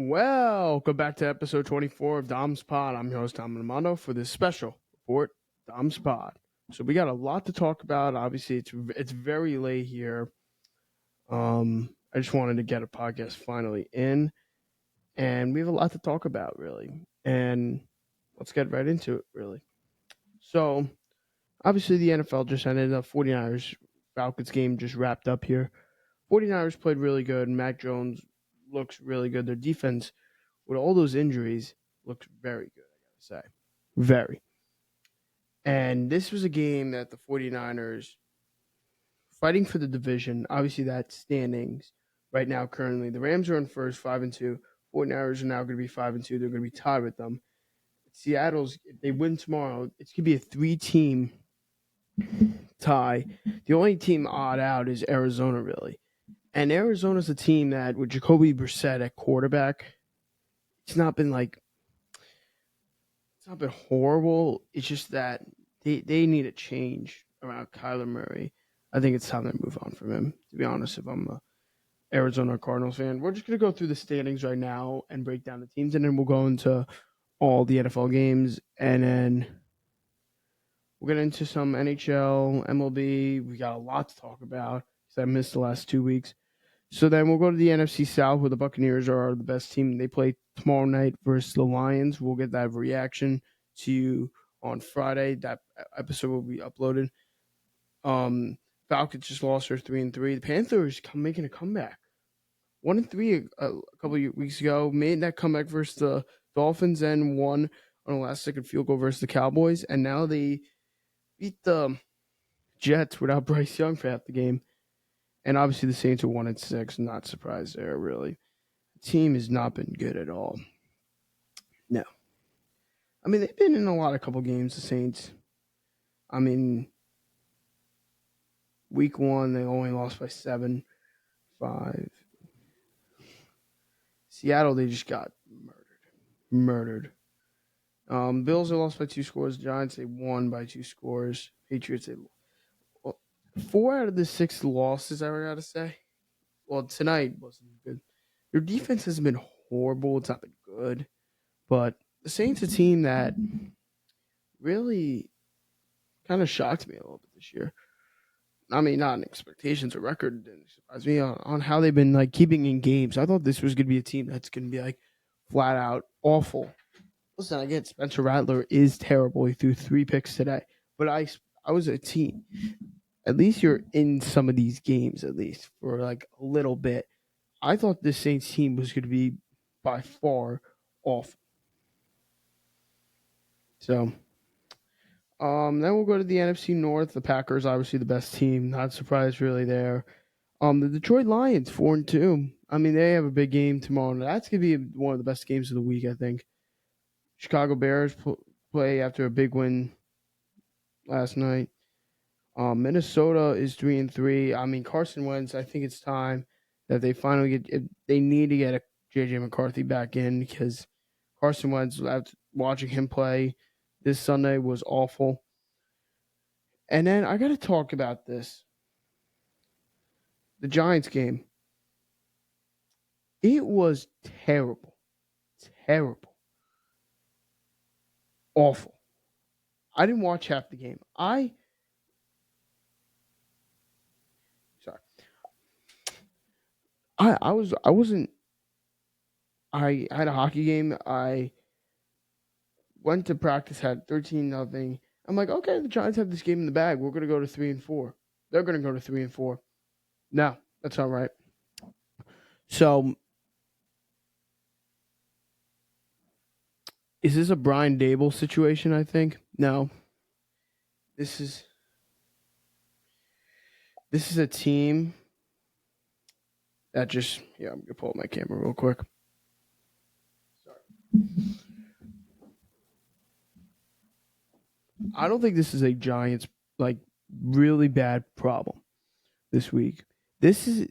Welcome back to episode 24 of DomsPod. I'm your host, Tom Armando, for this special report, DomsPod. So we got a lot to talk about. Obviously, it's very late here. I just wanted to get a podcast finally in, and we have a lot to talk about, really. And let's get right into it, really. So, obviously, the NFL just ended. The 49ers Falcons game just wrapped up here. 49ers played really good. Mac Jones looks really good. Their defense, with all those injuries, looks very good, I gotta say. Very. And this was a game that the 49ers fighting for the division. Obviously, that's standings right now currently. The Rams are in first, 5-2. 49ers are now going to be 5-2. They're going to be tied with them. Seattle's, if they win tomorrow, it's going to be a 3-team tie. The only team odd out is Arizona, really. And Arizona's a team that, with Jacoby Brissett at quarterback, it's not been horrible. It's just that they need a change around Kyler Murray. I think it's time to move on from him, to be honest, if I'm a Arizona Cardinals fan. We're just going to go through the standings right now and break down the teams, and then we'll go into all the NFL games, and then we'll get into some NHL, MLB. We got a lot to talk about because I missed the last 2 weeks. So then we'll go to the NFC South, where the Buccaneers are the best team. They play tomorrow night versus the Lions. We'll get that reaction to you on Friday. That episode will be uploaded. Falcons just lost their 3-3. The Panthers making a comeback. 1-3 a couple of weeks ago. Made that comeback versus the Dolphins and won on a last-second field goal versus the Cowboys. And now they beat the Jets without Bryce Young for half the game. And obviously the Saints are 1-6. Not surprised there, really. The team has not been good at all. No. I mean, they've been in a lot of couple games, the Saints. I mean, week 1, they only lost by 7-5. Seattle, they just got murdered. Bills, they lost by 2 scores. Giants, they won by 2 scores. Patriots, they 4 out of the 6 losses, I got to say. Well, tonight wasn't good. Your defense has been horrible. It's not been good. But the Saints, a team that really kind of shocked me a little bit this year. I mean, not in expectations or record didn't surprise me on how they've been keeping in games. I thought this was going to be a team that's going to be flat out awful. Listen, again, Spencer Rattler is terrible. He threw 3 picks today, but I was a team. At least you're in some of these games, at least for a little bit. I thought this Saints team was going to be by far awful. So, then we'll go to the NFC North. The Packers, obviously the best team. Not surprised really there. The Detroit Lions, 4-2. I mean, they have a big game tomorrow. That's going to be one of the best games of the week, I think. Chicago Bears play after a big win last night. Minnesota is 3-3. I mean, Carson Wentz, I think it's time that they finally they need to get a JJ McCarthy back in, because Carson Wentz, after watching him play this Sunday, was awful. And then I got to talk about this. The Giants game. It was terrible. Terrible. Awful. I didn't watch half the game. I had a hockey game. I went to practice, had 13-0. I'm like, okay, the Giants have this game in the bag. We're going to go to 3-4. They're going to go to 3-4. No, that's not right. So, is this a Brian Dable situation, I think? No. This is a team that just... Yeah, I'm going to pull up my camera real quick. Sorry. I don't think this is a Giants, really bad problem this week. This is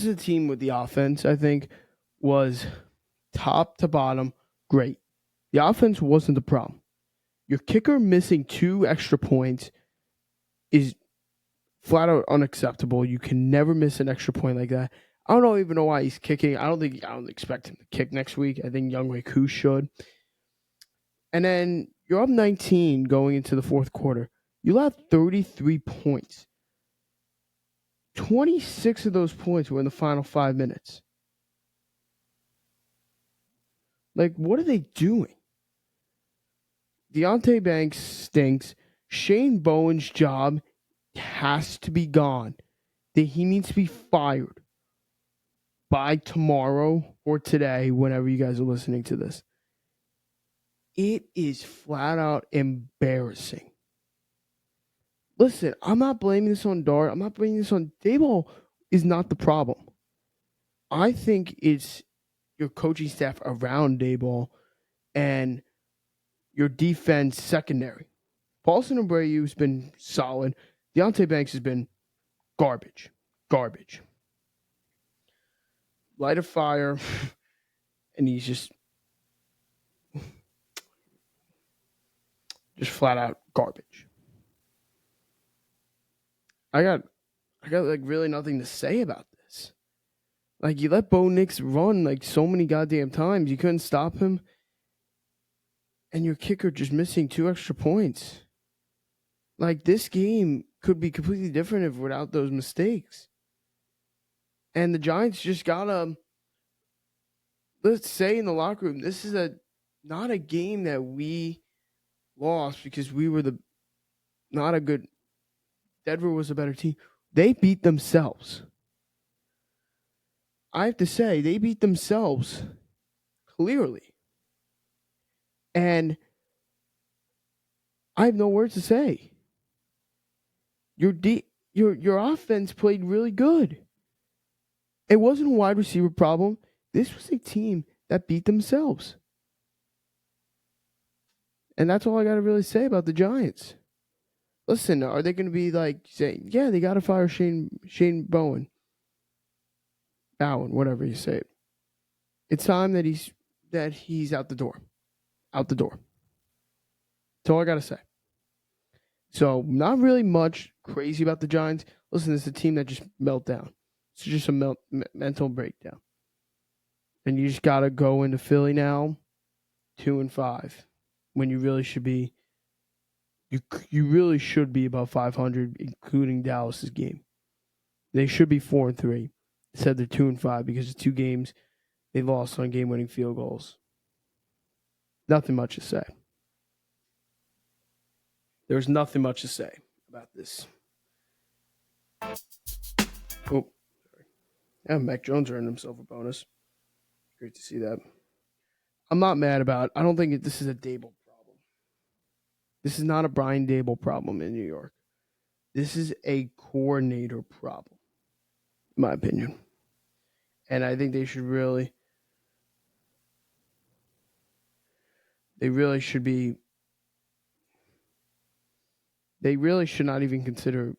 a team with the offense, I think, was top to bottom great. The offense wasn't the problem. Your kicker missing 2 extra points is flat out unacceptable. You can never miss an extra point like that. I don't even know why he's kicking. I don't expect him to kick next week. I think Young Wei should. And then you're up 19 going into the fourth quarter. You have 33 points. 26 of those points were in the final 5 minutes. Like, what are they doing? Deontay Banks stinks. Shane Bowen's job has to be gone. That he needs to be fired by tomorrow or today, whenever you guys are listening to this. It is flat out embarrassing. Listen, I'm not blaming this on Dart. I'm not blaming this on Daboll. Is not the problem. I think it's your coaching staff around Daboll and your defense secondary. Paulson Abreu's been solid. Deontay Banks has been garbage. Garbage. Light a fire, and he's just flat out garbage. I got like really nothing to say about this. Like, you let Bo Nix run like so many goddamn times. You couldn't stop him. And your kicker just missing 2 extra points. Like, this game could be completely different if without those mistakes. And the Giants just gotta, let's say in the locker room, this is not a game that we lost because we were not a good, Denver was a better team. They beat themselves. I have to say, they beat themselves clearly. And I have no words to say. Your offense played really good. It wasn't a wide receiver problem. This was a team that beat themselves. And that's all I got to really say about the Giants. Listen, are they going to be like saying, yeah, they got to fire Shane Bowen, whatever you say it. It's time that he's out the door. Out the door. That's all I got to say. So, not really much crazy about the Giants. Listen, it's a team that just melt down. It's just a mental breakdown. And you just got to go into Philly now 2-5 when you really should be. You really should be above 500, including Dallas's game. They should be 4-3. Said they're 2-5 because of 2 games they lost on game-winning field goals. Nothing much to say. There's nothing much to say about this. Oh, sorry. Yeah, Mac Jones earned himself a bonus. Great to see that. I'm not mad about it. I don't think this is a Daboll problem. This is not a Brian Daboll problem in New York. This is a coordinator problem, in my opinion. And I think they should really should not even consider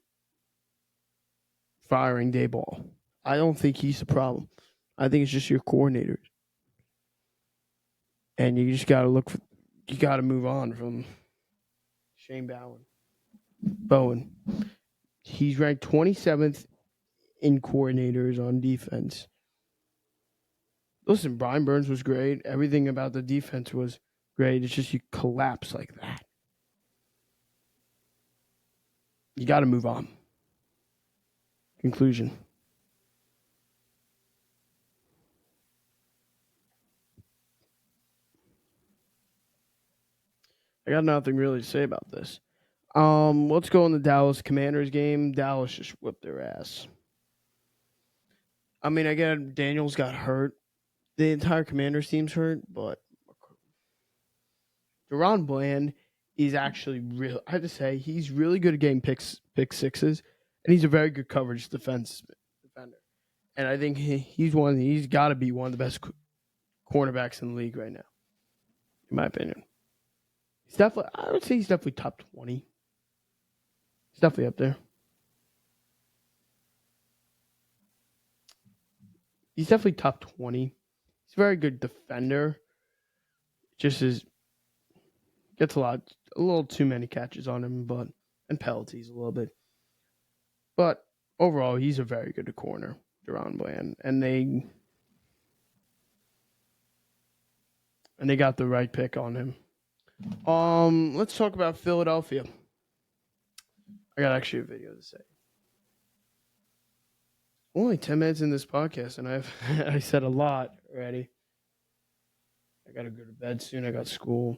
firing Daboll. I don't think he's the problem. I think it's just your coordinators. And you just got to move on from Shane Bowen. He's ranked 27th in coordinators on defense. Listen, Brian Burns was great. Everything about the defense was great. It's just you collapse like that. You got to move on. Conclusion. I got nothing really to say about this. Let's go on the Dallas Commanders game. Dallas just whipped their ass. I mean, again, Daniels got hurt. The entire Commanders team's hurt, but Deron Bland is actually real. I have to say, he's really good at getting pick sixes, and he's a very good coverage defender. And I think he's got to be one of the best cornerbacks in the league right now, in my opinion. I would say he's definitely top 20. He's definitely up there. He's definitely top 20. He's a very good defender. Just gets a little too many catches on him, and penalties a little bit. But overall, he's a very good corner. DeRon Bland, and they got the right pick on him. Let's talk about Philadelphia. I got actually a video to say. Only 10 minutes in this podcast, and I said a lot already. I gotta go to bed soon. I got school.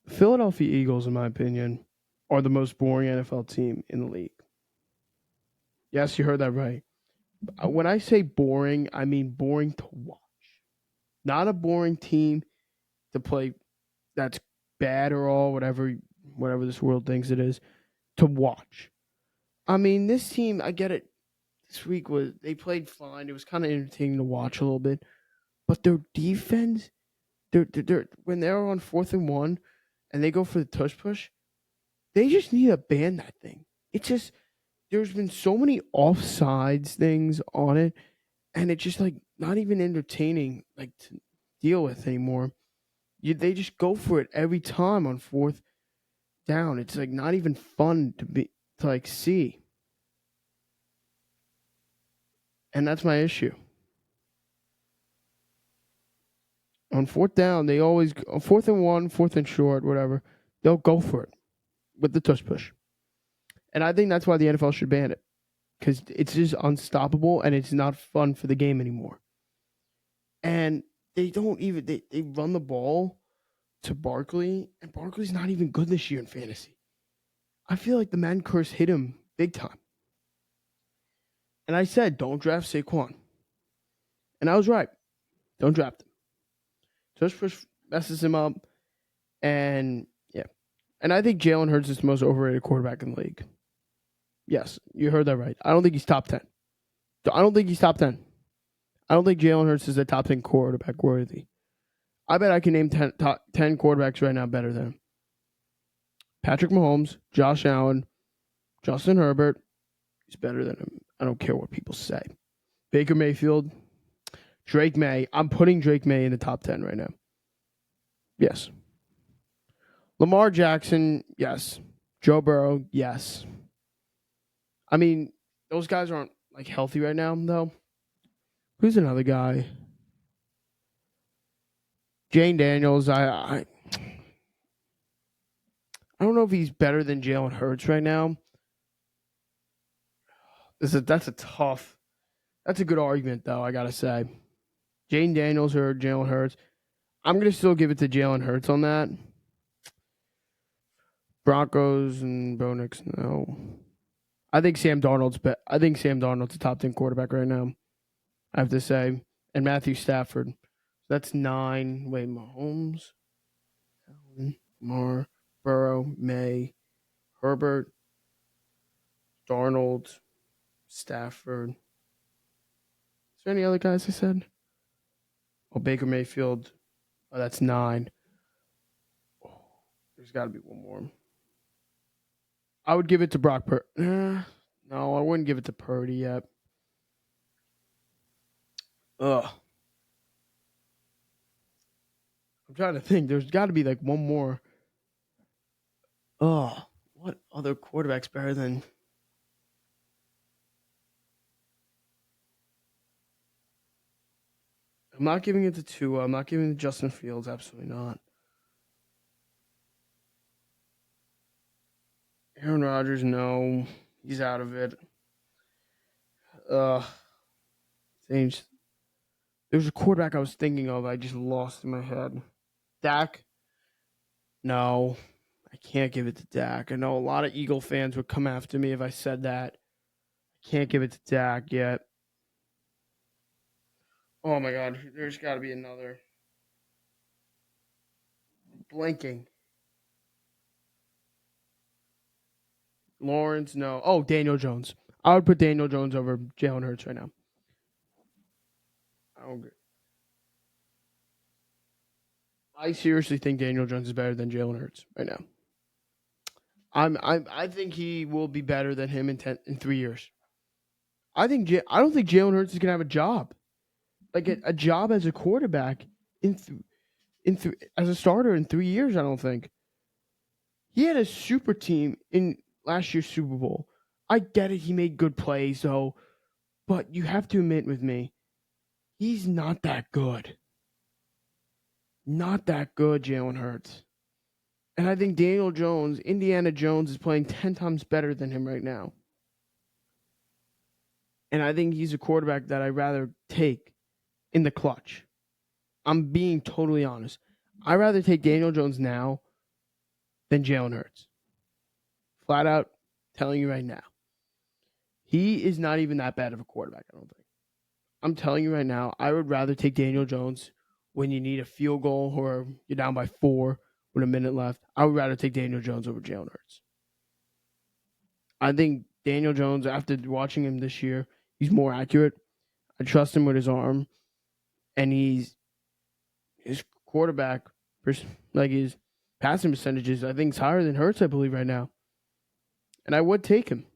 The Philadelphia Eagles, in my opinion, are the most boring NFL team in the league. Yes, you heard that right. When I say boring, I mean boring to watch. Not a boring team to play that's bad or all, whatever this world thinks it is, to watch. I mean, this team, I get it. This week they played fine. It was kind of entertaining to watch a little bit. But their defense, they're when they're on 4th and 1 and they go for the tush push, they just need to ban that thing. It's just there's been so many offsides things on it, and it's just like not even entertaining like to deal with anymore. They just go for it every time on 4th down. It's like not even fun to like see. And that's my issue. On 4th down, they always on 4th and 1, 4th and short, whatever. They'll go for it with the tush push. And I think that's why the NFL should ban it. Because it's just unstoppable and it's not fun for the game anymore. And they don't even they run the ball to Barkley, and Barkley's not even good this year in fantasy. I feel like the man curse hit him big time. And I said, don't draft Saquon. And I was right. Don't draft him. Tush push messes him up. And yeah. And I think Jalen Hurts is the most overrated quarterback in the league. Yes, you heard that right. I don't think he's top 10. I don't think Jalen Hurts is a top 10 quarterback worthy. I bet I can name 10 quarterbacks right now better than him. Patrick Mahomes, Josh Allen, Justin Herbert. He's better than him. I don't care what people say. Baker Mayfield, Drake May. I'm putting Drake May in the top 10 right now. Yes. Lamar Jackson, yes. Joe Burrow, yes. I mean, those guys aren't like healthy right now, though. Who's another guy? Jane Daniels. I don't know if he's better than Jalen Hurts right now. That's a good argument, though, I gotta say. Jane Daniels or Jalen Hurts. I'm gonna still give it to Jalen Hurts on that. Broncos and Bo Nix, no. I think Sam Darnold's a top 10 quarterback right now. I have to say. And Matthew Stafford. That's 9. Wait, Mahomes, Allen, Lamar, Burrow, May, Herbert, Darnold, Stafford. Is there any other guys I said? Oh, Baker Mayfield. Oh, that's 9. Oh, there's got to be one more. I would give it to Brock Purdy. No, I wouldn't give it to Purdy yet. Ugh. I'm trying to think. There's got to be like one more. Ugh. What other quarterback's better than... I'm not giving it to Tua. I'm not giving it to Justin Fields. Absolutely not. Aaron Rodgers, no. He's out of it. There's a quarterback I was thinking of. I just lost in my head. Dak? No. I can't give it to Dak. I know a lot of Eagle fans would come after me if I said that. I can't give it to Dak yet. Oh my God. There's got to be another. Blinking. Lawrence, no. Oh, Daniel Jones. I would put Daniel Jones over Jalen Hurts right now. I don't agree. I seriously think Daniel Jones is better than Jalen Hurts right now. I think he will be better than him in 3 years. I don't think Jalen Hurts is gonna have a job, like a job as a quarterback as a starter in 3 years. I don't think he had a super team in last year's Super Bowl. I get it; he made good plays, though, But you have to admit with me, he's not that good. Not that good, Jalen Hurts. And I think Indiana Jones, is playing 10 times better than him right now. And I think he's a quarterback that I'd rather take in the clutch. I'm being totally honest. I'd rather take Daniel Jones now than Jalen Hurts. Flat out telling you right now. He is not even that bad of a quarterback, I don't think. I'm telling you right now, I would rather take Daniel Jones when you need a field goal or you're down by 4 with a minute left. I would rather take Daniel Jones over Jalen Hurts. I think Daniel Jones, after watching him this year, he's more accurate. I trust him with his arm. And his quarterback, like his passing percentages, I think is higher than Hurts, I believe, right now. And I would take him.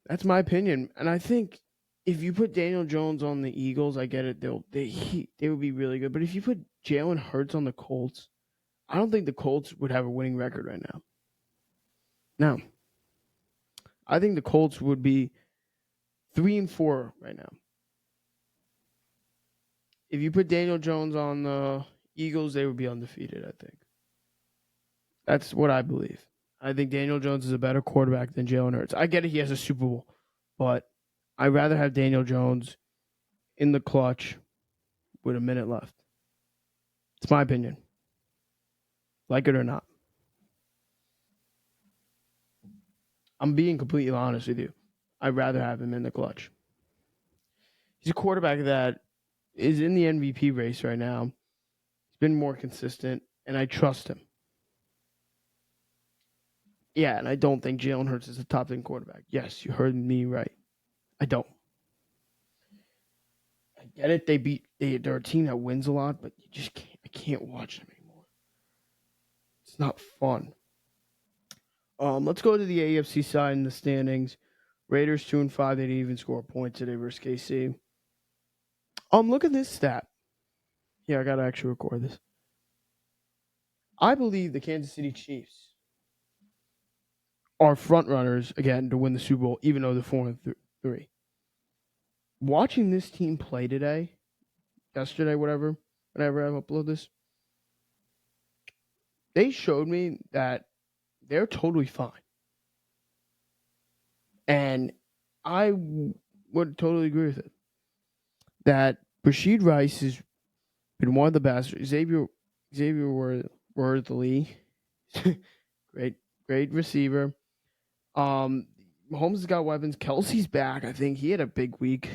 That's my opinion. And I think if you put Daniel Jones on the Eagles, I get it. They would be really good. But if you put Jalen Hurts on the Colts, I don't think the Colts would have a winning record right now. No. I think the Colts would be 3-4 right now. If you put Daniel Jones on the Eagles, they would be undefeated, I think. That's what I believe. I think Daniel Jones is a better quarterback than Jalen Hurts. I get it, he has a Super Bowl, but I'd rather have Daniel Jones in the clutch with a minute left. It's my opinion. Like it or not. I'm being completely honest with you. I'd rather have him in the clutch. He's a quarterback that is in the MVP race right now. He's been more consistent, and I trust him. Yeah, and I don't think Jalen Hurts is a top 10 quarterback. Yes, you heard me right. I don't. I get it. They're a team that wins a lot, but you just can't. I can't watch them anymore. It's not fun. Let's go to the AFC side in the standings. Raiders 2-5. They didn't even score a point today versus KC. Look at this stat. Yeah, I gotta actually record this. I believe the Kansas City Chiefs are front runners again to win the Super Bowl, even though they're 4-3. Watching this team play yesterday, whenever I upload this, they showed me that they're totally fine. And I would totally agree with it. That Rashid Rice has been one of the best. Xavier Worthley, great receiver. Mahomes has got weapons. Kelsey's back. I think he had a big week.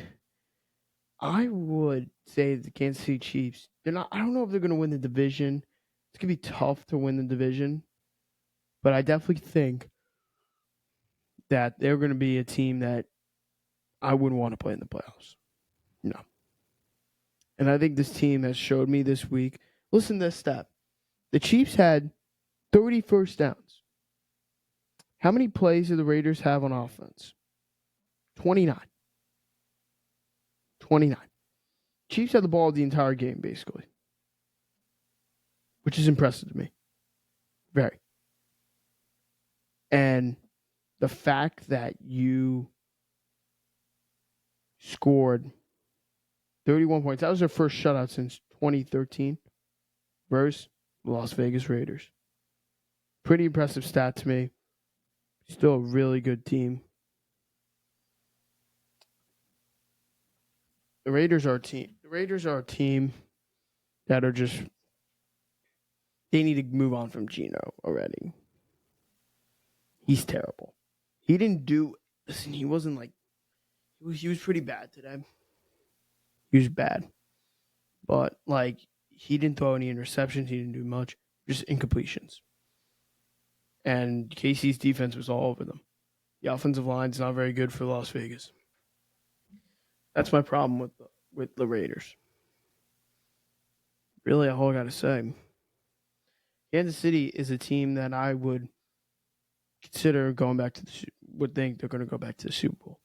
I would say the Kansas City Chiefs. I don't know if they're going to win the division. It's going to be tough to win the division. But I definitely think that they're going to be a team that I wouldn't want to play in the playoffs. No. And I think this team has showed me this week. Listen to this stat. The Chiefs had 30 first downs. How many plays do the Raiders have on offense? 29. Chiefs had the ball the entire game, basically. Which is impressive to me. Very. And the fact that you scored 31 points, that was their first shutout since 2013 versus the Las Vegas Raiders. Pretty impressive stat to me. Still a really good team. The Raiders are a team that are just, they need to move on from Geno already. He's terrible. He wasn't like, he was pretty bad today. He was bad. But, like, he didn't throw any interceptions. He didn't do much. Just incompletions. And KC's defense was all over them. The offensive line's not very good for Las Vegas. That's my problem with the Raiders. Really, all I got to say. Kansas City is a team that I would consider going back to would think they're going to go back to the Super Bowl.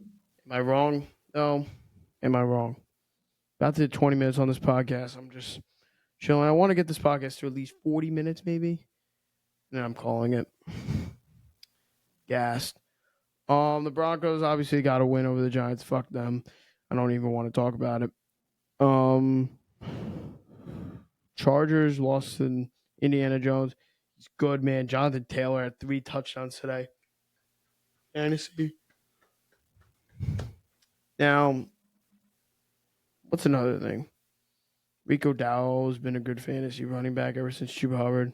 Am I wrong? No. Am I wrong? About to hit 20 minutes on this podcast. I'm just chilling. I want to get this podcast to at least 40 minutes, maybe. And then I'm calling it. gassed. The Broncos obviously got a win over the Giants. Fuck them. I don't even want to talk about it. Um, Chargers lost to Indiana Jones. He's good, man. Jonathan Taylor had 3 touchdowns today. Fantasy. Now, what's another thing? Rico Dowell's been a good fantasy running back ever since Chuba Hubbard.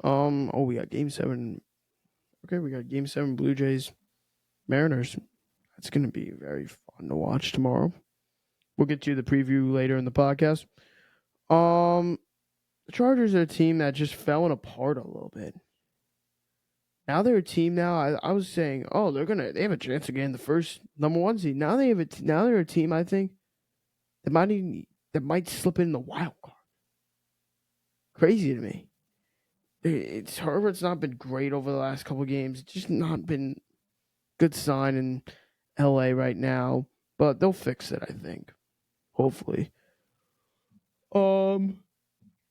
We got Game 7. Okay, we got Game 7 Blue Jays Mariners. That's going to be very fun to watch tomorrow. We'll get to the preview later in the podcast. The Chargers are a team that just fell apart a little bit. Now they're a team. Now I was saying, they have a chance of getting the first number 1 seed. Now they're a team. I think that might slip in the wild card. Crazy to me. It's Herbert's not been great over the last couple of games. It's just not been good sign in LA right now, but they'll fix it, I think. Hopefully.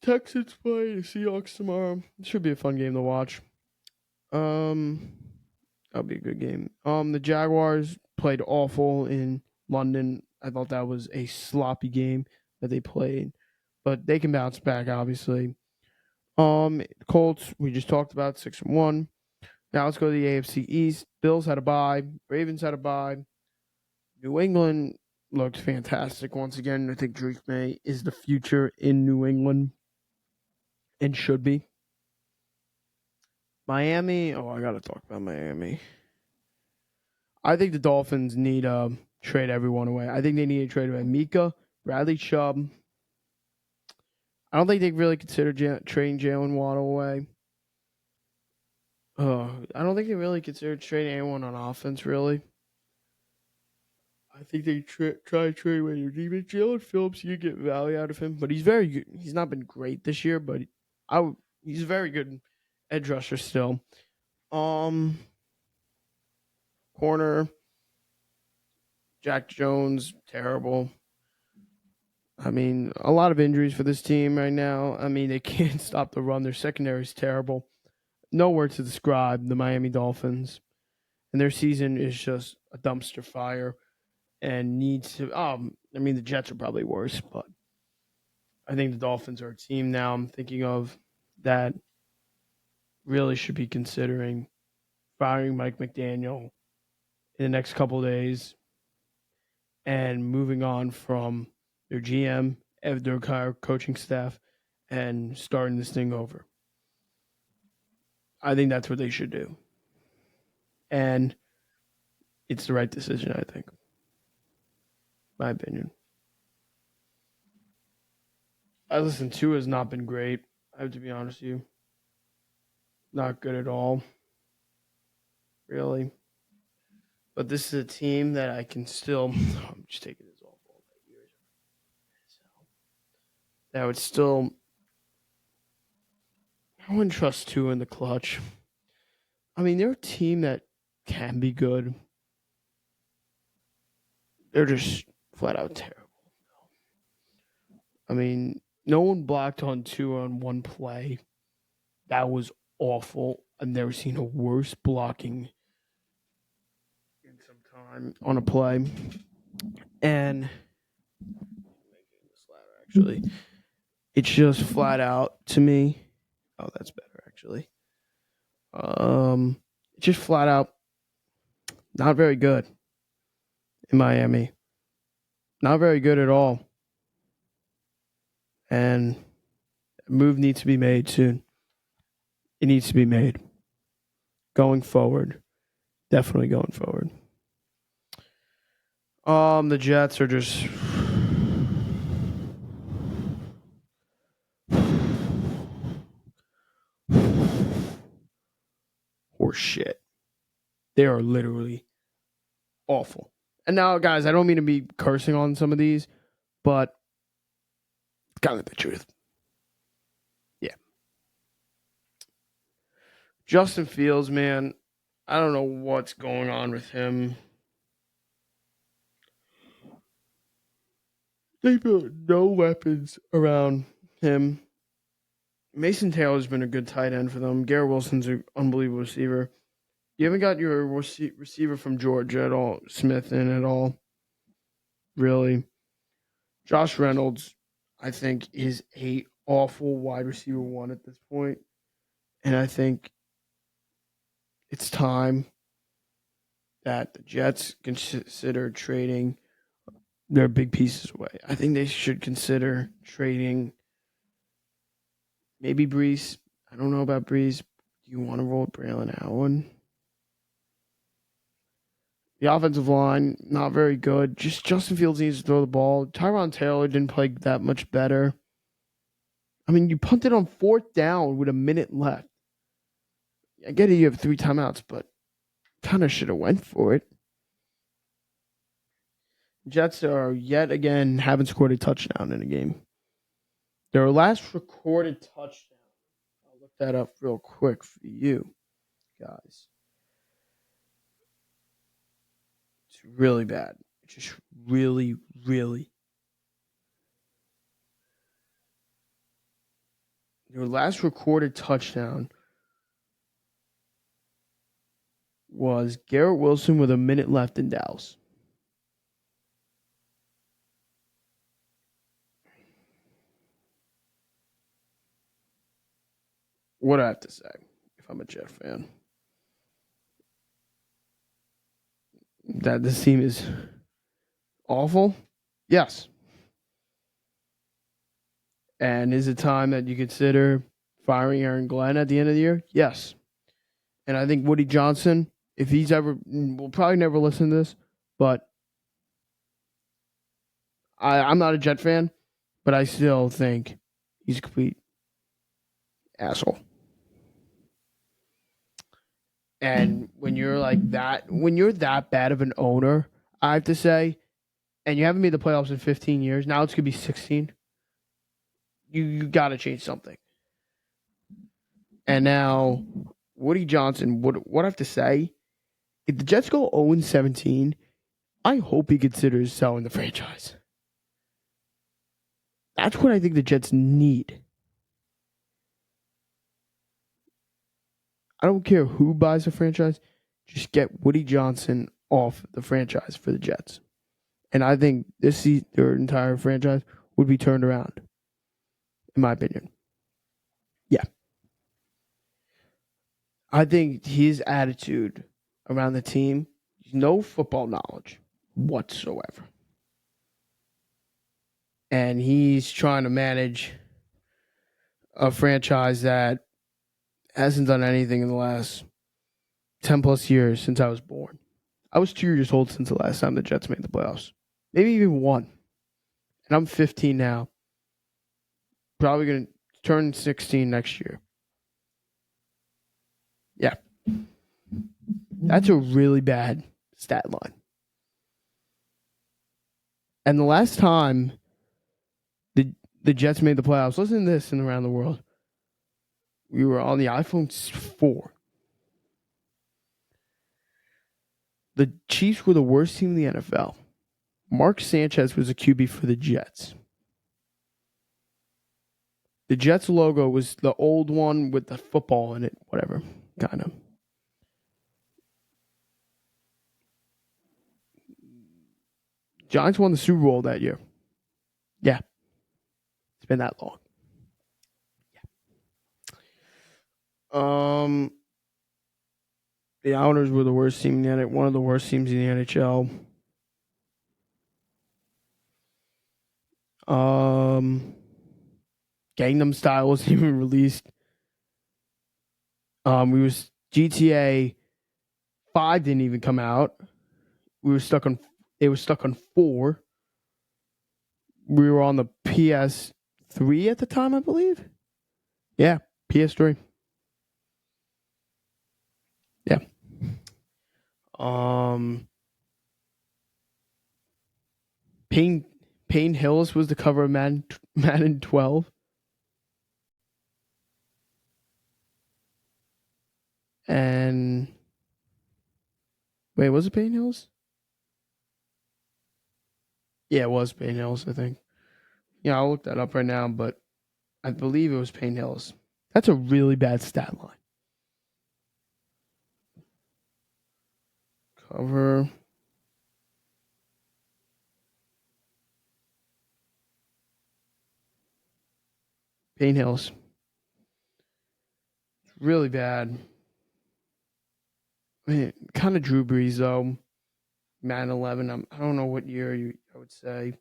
Texans play the Seahawks tomorrow. It should be a fun game to watch. That'll be a good game. The Jaguars played awful in London. I thought that was a sloppy game that they played, but they can bounce back, obviously. Colts, we just talked about 6-1. Now let's go to the AFC East. Bills had a bye. Ravens had a bye. New England looked fantastic once again. I think Drake May is the future in New England and should be. Miami. I got to talk about Miami. I think the Dolphins need to trade everyone away. I think they need to trade away Mika, Bradley Chubb. I don't think they really consider trading Jalen Waddle away. I don't think they really consider trading anyone on offense, really. I think they try to trade away your defense. Jalen Phillips, you get value out of him, but he's very good. He's not been great this year, but he's a very good edge rusher still. Corner, Jack Jones, terrible. I mean, a lot of injuries for this team right now. I mean, they can't stop the run. Their secondary is terrible. No word to describe the Miami Dolphins. And their season is just a dumpster fire and needs to... the Jets are probably worse, but I think the Dolphins are a team now I'm thinking of that really should be considering firing Mike McDaniel in the next couple of days and moving on from their GM, their coaching staff, and starting this thing over. I think that's what they should do. And it's the right decision, I think. My opinion. Tua has not been great. I have to be honest with you. Not good at all. Really. But this is a team that I can still... I'm just taking this off all that years. That would still... I wouldn't trust Tua in the clutch. I mean, they're a team that can be good. They're just flat out terrible. I mean, no one blocked on Tua on one play. That was awful. I've never seen a worse blocking in some time on a play. And actually, it's just flat out to me. Oh, that's better actually. Just flat out not very good in Miami. Not very good at all. And a move needs to be made soon. It needs to be made. Going forward. Definitely going forward. The Jets are just horse shit. They are literally awful. And now, guys, I don't mean to be cursing on some of these, but it's kind of the truth. Yeah. Justin Fields, man, I don't know what's going on with him. They put no weapons around him. Mason Taylor's been a good tight end for them. Garrett Wilson's an unbelievable receiver. You haven't got your receiver from Georgia at all, Smith, in at all. Really, Josh Reynolds, I think, is a awful wide receiver one at this point, and I think it's time that the Jets consider trading their big pieces away. I think they should consider trading maybe Brees. I don't know about Brees. Do you want to roll Braylon Allen? The offensive line, not very good. Just Justin Fields needs to throw the ball. Tyron Taylor didn't play that much better. I mean, you punted on 4th down with a minute left. I get it, you have 3 timeouts, but kind of should have went for it. Jets are yet again haven't scored a touchdown in a game. Their last recorded touchdown. I'll look that up real quick for you guys. It's really bad. It's just really, really. Their last recorded touchdown was Garrett Wilson with a minute left in Dallas. What do I have to say if I'm a Jet fan? That this team is awful? Yes. And is it time that you consider firing Aaron Glenn at the end of the year? Yes. And I think Woody Johnson, if he's ever, will probably never listen to this, but I'm not a Jet fan, but I still think he's a complete asshole. And when you're like that, when you're that bad of an owner, I have to say, and you haven't made the playoffs in 15 years, now it's going to be 16, you got to change something. And now, Woody Johnson, what I have to say, if the Jets go 0-17, I hope he considers selling the franchise. That's what I think the Jets need. I don't care who buys the franchise, just get Woody Johnson off the franchise for the Jets. And I think their entire franchise would be turned around, in my opinion. Yeah. I think his attitude around the team, no football knowledge whatsoever. And he's trying to manage a franchise that hasn't done anything in the last 10 plus years since I was born. I was 2 years old since the last time the Jets made the playoffs. Maybe even 1. And I'm 15 now. Probably going to turn 16 next year. Yeah. That's a really bad stat line. And the last time the Jets made the playoffs, listen to this in around the world. We were on the iPhone 4. The Chiefs were the worst team in the NFL. Mark Sanchez was a QB for the Jets. The Jets logo was the old one with the football in it, whatever, kind of. Giants won the Super Bowl that year. Yeah. It's been that long. Yeah. The Islanders were the worst team in the one of the worst teams in the NHL. Gangnam Style wasn't even released. We was GTA 5 didn't even come out. It was stuck on 4. We were on the PS3 at the time, I believe. Yeah, PS3. Yeah. Payne Hillis was the cover of Madden 12. And wait, was it Payne Hillis? Yeah, it was Payne Hillis, I think. Yeah, I'll look that up right now, but I believe it was Payne Hillis. That's a really bad stat line. Cover. Pain Hills. Really bad. I mean, kind of Drew Brees, though. Madden 11. I don't know what year I would say.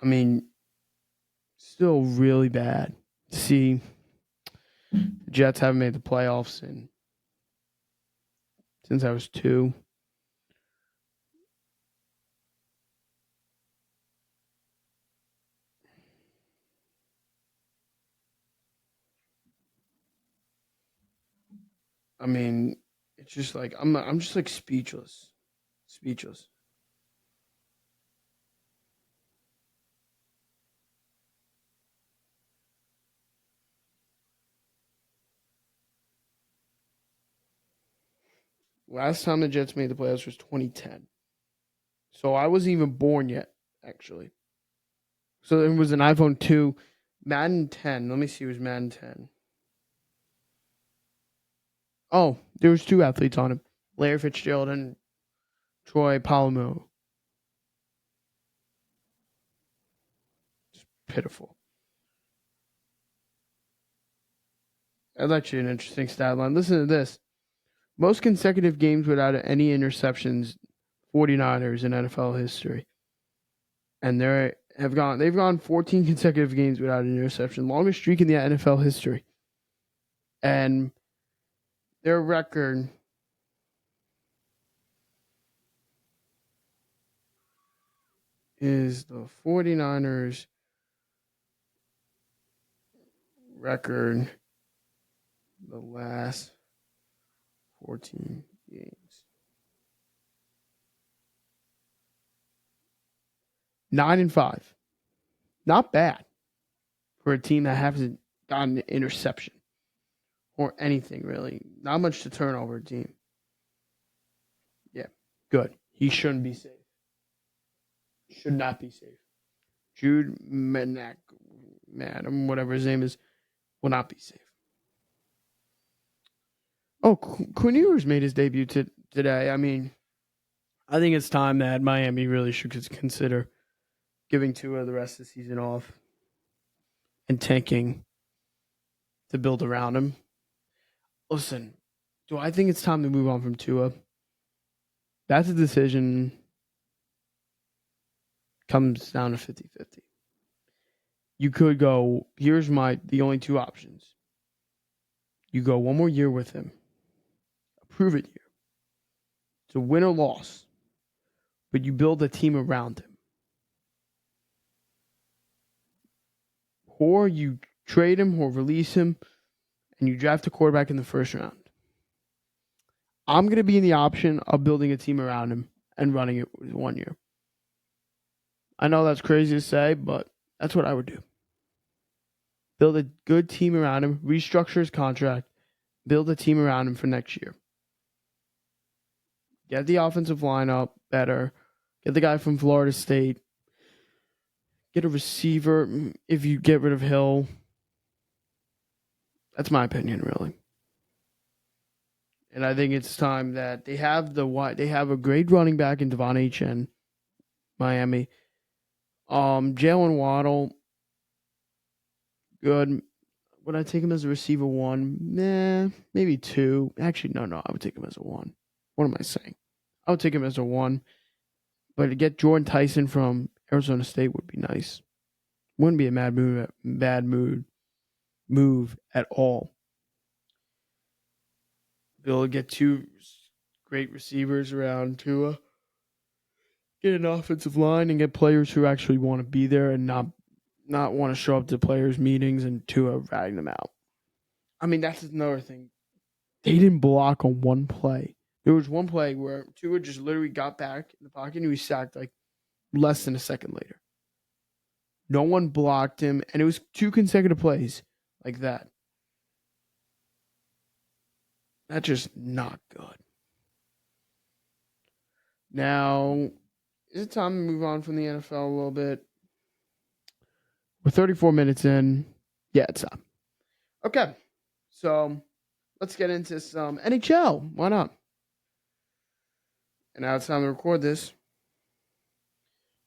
I mean, still really bad. See, the Jets haven't made the playoffs since I was 2. I mean, it's just like I'm just like speechless. Speechless. Last time the Jets made the playoffs was 2010. So I wasn't even born yet, actually. So it was an iPhone 2, Madden 10. Let me see, it was Madden 10. Oh, there was 2 athletes on it. Larry Fitzgerald and Troy Polamalu. It's pitiful. That's actually an interesting stat line. Listen to this. Most consecutive games without any interceptions, 49ers in NFL history. And they've gone 14 consecutive games without an interception, longest streak in the NFL history. And their record is the 49ers record the last 14 games. 9-5. Not bad for a team that hasn't gotten an interception or anything really. Not much to turn over a team. Yeah, good. He shouldn't be safe. Should not be safe. Jude Menak, Madam, whatever his name is, will not be safe. Oh, Quinn Ewers made his debut today. I mean, I think it's time that Miami really should consider giving Tua the rest of the season off and tanking to build around him. Listen, do I think it's time to move on from Tua? That's a decision. Comes down to 50-50. You could go, here's the only 2 options. You go 1 more year with him. A prove it year. It's a win or loss. But you build a team around him. Or you trade him or release him and you draft a quarterback in the first round. I'm going to be in the option of building a team around him and running it 1 year. I know that's crazy to say, but that's what I would do. Build a good team around him, restructure his contract, build a team around him for next year. Get the offensive lineup better. Get the guy from Florida State. Get a receiver if you get rid of Hill. That's my opinion, really. And I think it's time that they have a great running back in Devon Achane, Miami. Jalen Waddle, good. Would I take him as a receiver 1? Nah, maybe 2. Actually, no. I would take him as a 1. What am I saying? I would take him as a 1. But to get Jordan Tyson from Arizona State would be nice. Wouldn't be a bad move at all. Be able to get 2 great receivers around Tua. Get an offensive line and get players who actually want to be there and not want to show up to players' meetings and Tua ratting them out. I mean, that's another thing. They didn't block on one play. There was one play where Tua just literally got back in the pocket and he was sacked like less than a second later. No one blocked him, and it was 2 consecutive plays like that. That's just not good. Now, is it time to move on from the NFL a little bit? We're 34 minutes in. Yeah, it's time. Okay, so let's get into some NHL. Why not? And now it's time to record this.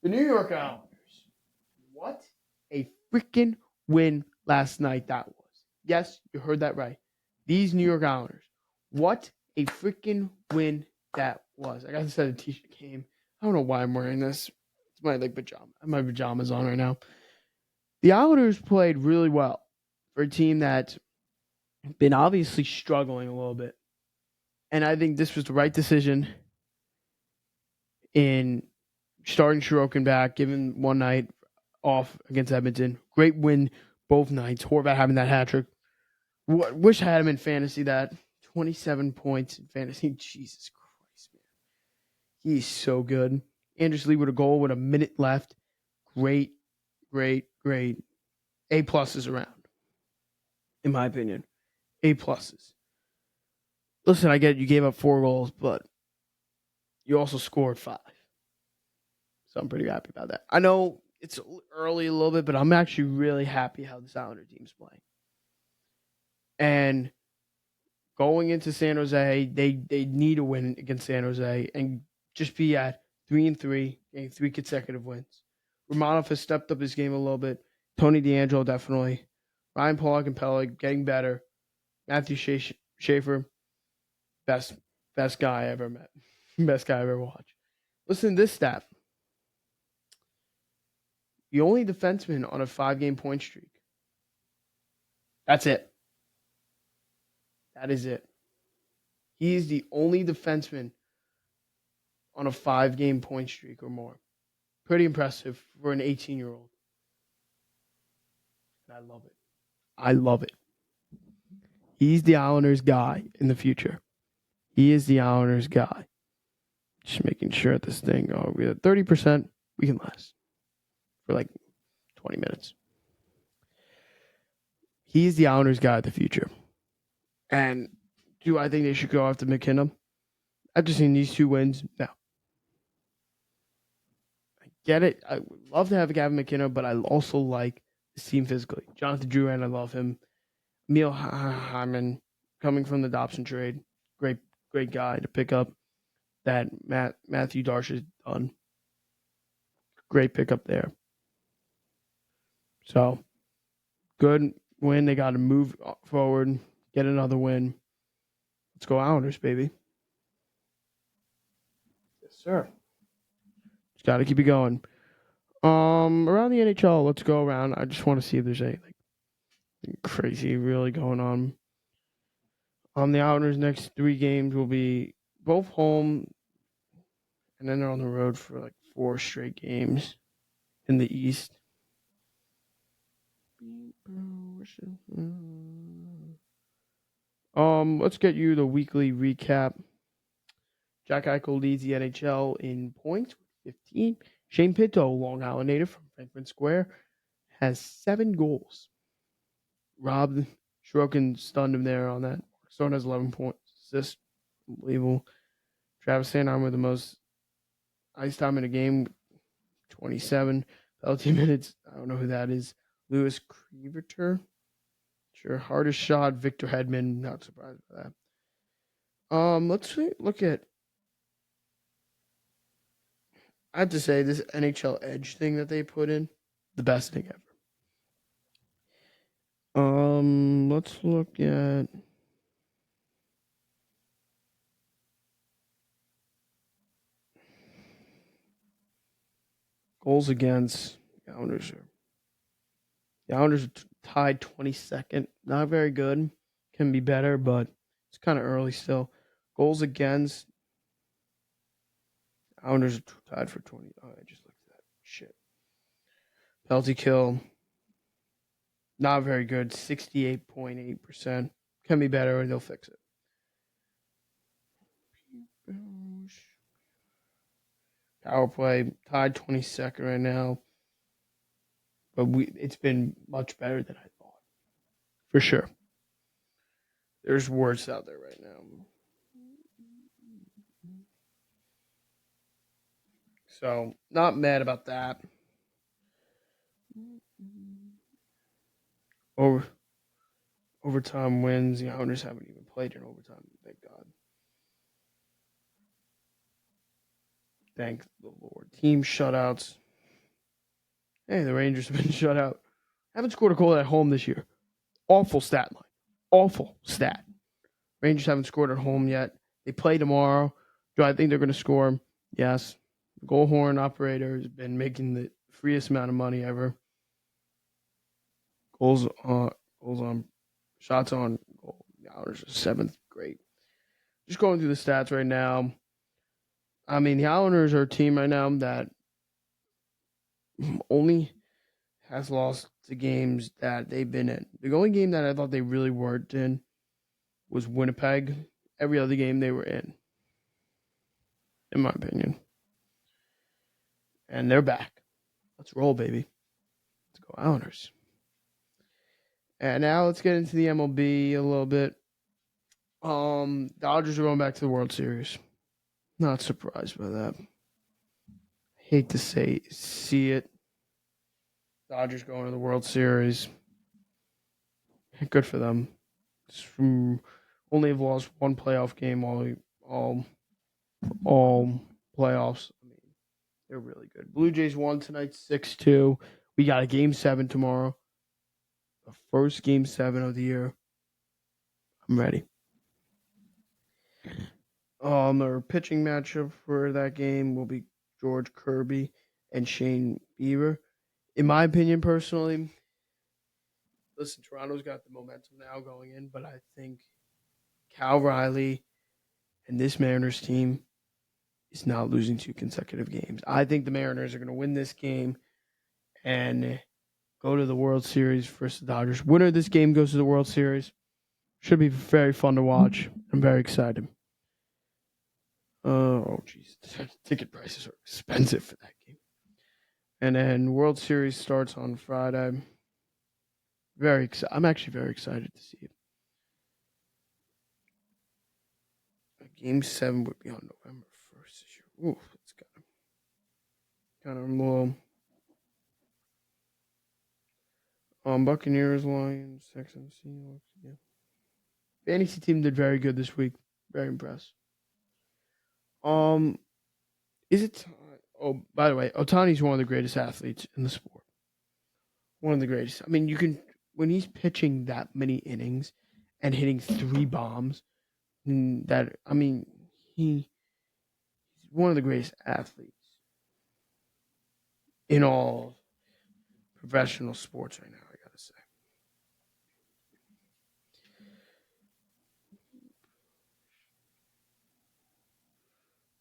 The New York Islanders. What a freaking win last night that was. Yes, you heard that right. These New York Islanders. What a freaking win that was. I got to set a t-shirt game. I don't know why I'm wearing this. It's my pajama. I have my pajamas on right now. The Islanders played really well for a team that's been obviously struggling a little bit. And I think this was the right decision in starting Sorokin back, giving one night off against Edmonton. Great win both nights. Horvat having that hat trick. Wish I had him in fantasy. That 27 points in fantasy. Jesus Christ, man. He's so good. Anders Lee with a goal with a minute left. Great. A pluses around, in my opinion. A pluses. Listen, I get you gave up 4 goals, but you also scored 5. So I'm pretty happy about that. I know it's early a little bit, but I'm actually really happy how this Islander team's playing. And going into San Jose, they need a win against San Jose and just be at 3-3, getting 3 consecutive wins. Romanov has stepped up his game a little bit. Tony DeAngelo definitely. Ryan Pollock and Pellick getting better. Matthew Schaefer, best guy I ever met. Best guy I ever watched. Listen to this stat. The only defenseman on a 5-game point streak. That's it. That is it. He is the only defenseman on a 5-game point streak or more. Pretty impressive for an 18-year-old. And I love it. He's the Islanders guy in the future. He is the Islanders guy. Just making sure this thing, we're at 30%. We can last for like 20 minutes. He's the Islanders guy of the future. And do I think they should go after McKinnon? After seeing these 2 wins, no. I get it. I would love to have Gavin McKinnon, but I also like the team physically. Jonathan Drouin, I love him. Emil Hyman, coming from the Dobson trade. Great guy to pick up that Matthew Darsh has done. Great pickup there. So, good win. They got to move forward, get another win. Let's go Islanders, baby. Yes, sir. Just got to keep it going. Around the NHL, let's go around. I just want to see if there's anything crazy really going on. The Islanders' next 3 games will be both home, and then they're on the road for like 4 straight games in the East. Let's get you the weekly recap. Jack Eichel leads the NHL in points with 15. Shane Pinto, Long Island native from Franklin Square, has 7 goals. Rob Sorokin stunned him there on that. Stone has 11 points. Assists, unbelievable. Travis Sanheim with the most ice time in a game, 27 penalty minutes. I don't know who that is. Lewis Creeverter. Sure. Hardest shot, Victor Hedman. Not surprised by that. Let's look at. I have to say, this NHL Edge thing that they put in, the best thing ever. Let's look at goals against. The Islanders are tied 22nd. Not very good. Can be better, but it's kind of early still. Goals against. Islanders are tied for 20. Oh, I just looked at that. Shit. Penalty kill. Not very good. 68.8%. Can be better, and they'll fix it. Power play. Tied 22nd right now. But it's been much better than I thought. For sure. There's worse out there right now. So, not mad about that. Overtime wins. The Islanders haven't even played in overtime. Thank God. Thank the Lord. Team shutouts. Hey, the Rangers have been shut out. Haven't scored a goal at home this year. Awful stat line. Awful stat. Rangers haven't scored at home yet. They play tomorrow. Do I think they're going to score? Yes. The goal horn operator has been making the freest amount of money ever. Goals on, shots on goal. The Islanders are seventh. Great. Just going through the stats right now. I mean, the Islanders are a team right now that only has lost to games that they've been in. The only game that I thought they really weren't in was Winnipeg. Every other game they were in my opinion. And they're back. Let's roll, baby. Let's go Islanders. And now let's get into the MLB a little bit. Dodgers are going back to the World Series. Not surprised by that. Hate to see it. Dodgers going to the World Series. Good for them. Only have lost one playoff game all playoffs. I mean, they're really good. Blue Jays won tonight 6-2. We got a Game 7 tomorrow. The first Game 7 of the year. I'm ready. Our pitching matchup for that game will be George Kirby and Shane Bieber. In my opinion, personally, listen, Toronto's got the momentum now going in, but I think Cal Riley and this Mariners team is not losing 2 consecutive games. I think the Mariners are going to win this game and go to the World Series versus the Dodgers. Winner of this game goes to the World Series. Should be very fun to watch. I'm very excited. Oh, jeez. Ticket prices are expensive for that game. And then World Series starts on Friday. I'm actually very excited to see it. Game 7 would be on November 1st this year. Ooh, it's kind of low. Buccaneers, Lions, Texans, Seahawks. Yeah. Fantasy team did very good this week. Very impressed. Is it time? Oh, by the way, Ohtani's one of the greatest athletes in the sport. One of the greatest. I mean, when he's pitching that many innings and hitting 3 bombs, he's one of the greatest athletes in all professional sports right now, I gotta say.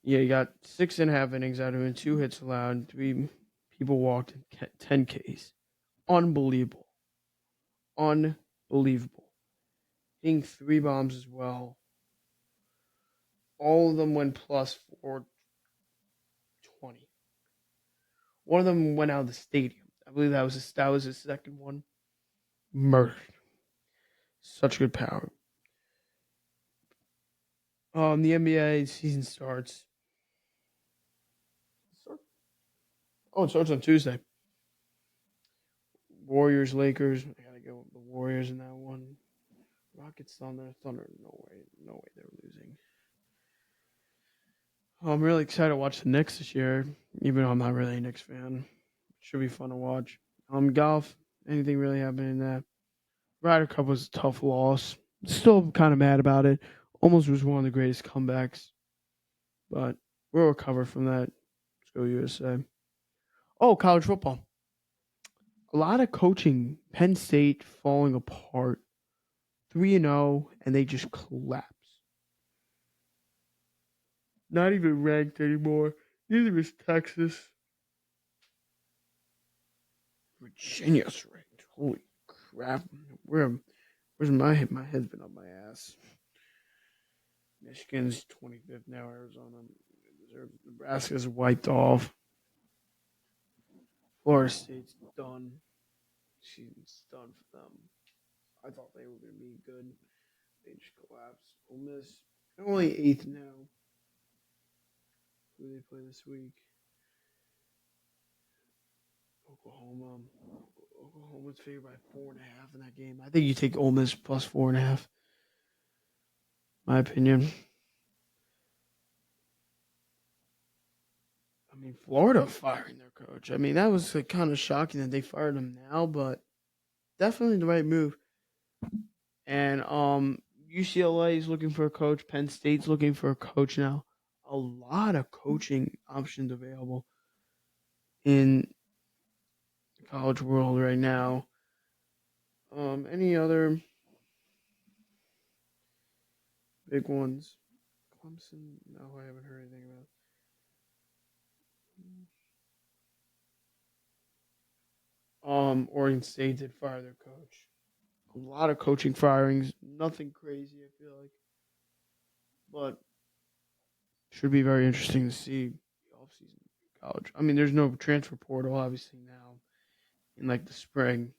Yeah, you got 6.5 innings out of it, 2 hits allowed, 3 people walked, 10 Ks. Unbelievable. Hitting 3 bombs as well. All of them went plus 420. One of them went out of the stadium. I believe that was his second one. Murdered. Such good power. The NBA season starts. It starts on Tuesday. Warriors, Lakers. I gotta go with the Warriors in that one. Rockets, Thunder. No way they're losing. I'm really excited to watch the Knicks this year, even though I'm not really a Knicks fan. Should be fun to watch. Golf. Anything really happening in that? Ryder Cup was a tough loss. Still kind of mad about it. Almost was one of the greatest comebacks. But we'll recover from that. Let's go USA. Oh, college football. A lot of coaching. Penn State falling apart. 3-0, and they just collapse. Not even ranked anymore. Neither is Texas. Virginia's ranked. Holy crap. Where's my head? My head's been up my ass. Michigan's 25th now. Arizona. Nebraska's wiped off. Florida State's done. Season's done for them. I thought they were going to be good. They just collapsed. Ole Miss, only 8th now. Who do they play this week? Oklahoma's favored by 4.5 in that game. I think you take Ole Miss plus 4.5. My opinion. I mean, Florida firing their coach. I mean, that was kind of shocking that they fired him now, but definitely the right move. And UCLA is looking for a coach. Penn State's looking for a coach now. A lot of coaching options available in the college world right now. Any other big ones? Clemson? No, I haven't heard anything about. Oregon State did fire their coach. A lot of coaching firings. Nothing crazy, I feel like, but should be very interesting to see the offseason college. I mean, there's no transfer portal obviously now in like the spring,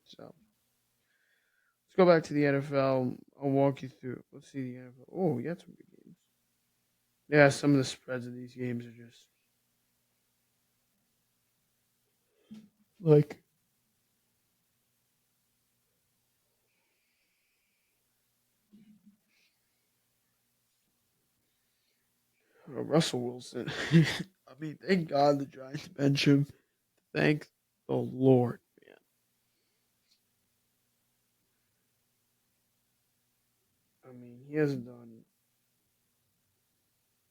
so let's go back to the NFL. I'll walk you through. Let's see the NFL. Oh, we got some good games. Yeah, some of the spreads of these games are just like Russell Wilson. I mean, thank God the Giants bench him. Thank the Lord, man. I mean, he hasn't done.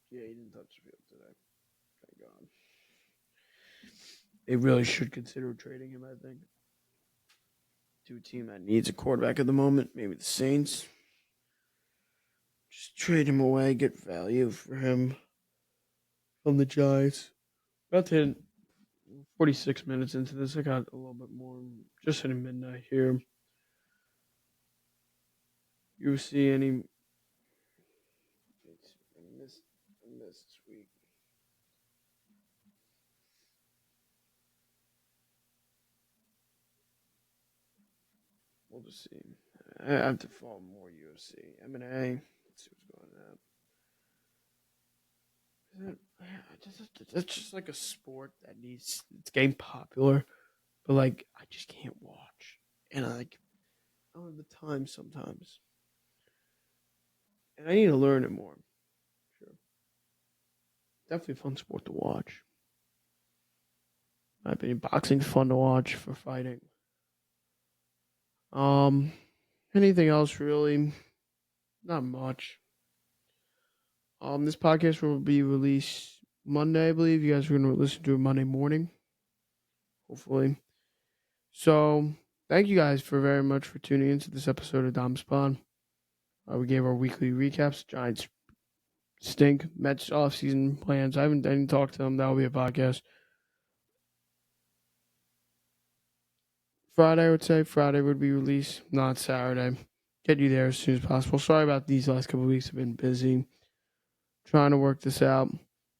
Yeah, he didn't touch the field today. Thank God. They really should consider trading him, I think, to a team that needs a quarterback at the moment. Maybe the Saints. Just trade him away, get value for him from the Giants. About to hit 46 minutes into this. I got a little bit more. Just hitting midnight here. You see any? I missed this week. We'll just see. I have to follow more UFC. M&A. Let's see what's going on. That's just like a sport that needs. It's getting popular, but like I just can't watch, and I don't have the time sometimes, and I need to learn it more. Sure, definitely a fun sport to watch. In my opinion, boxing's fun to watch for fighting. Um, anything else really? Not much. This podcast will be released Monday, I believe. You guys are going to listen to it Monday morning, hopefully. So, thank you guys for very much for tuning into this episode of DomsPod. We gave our weekly recaps. Giants stink. Mets offseason plans. I didn't talk to them. That will be a podcast. Friday, I would say. Friday would be released, not Saturday. Get you there as soon as possible. Sorry about these last couple of weeks. I've been busy trying to work this out.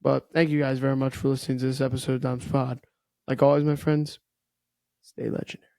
But thank you guys very much for listening to this episode of DomsPod. Like always, my friends, stay legendary.